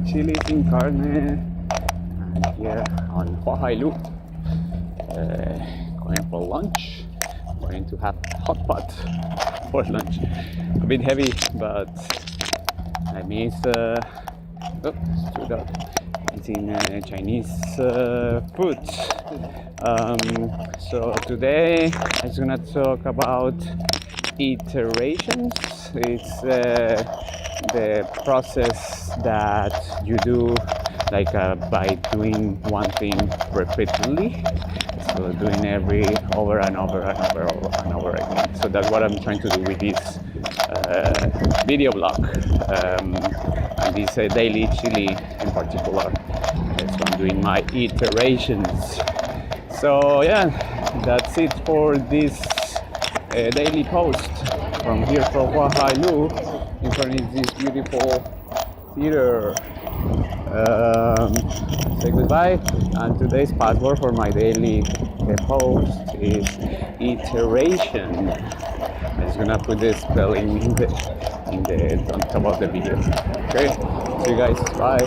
Chilli sin carne, and here on Huahailu, going for lunch. Going to have hot pot for lunch. A bit heavy, but I miss eating Chinese food. So today I'm gonna talk about iterations. It's the process that you do by doing one thing repeatedly. So doing over and over again. So that's what I'm trying to do with this video blog, and this DailyChilli in particular. So I'm doing my iterations. So yeah, that's it for this daily post from here from Huahailu in front of this beautiful theater. Say goodbye, and today's password for my daily post is iteration. I'm just gonna put the spelling in the on top of the video. Okay, see you guys, bye.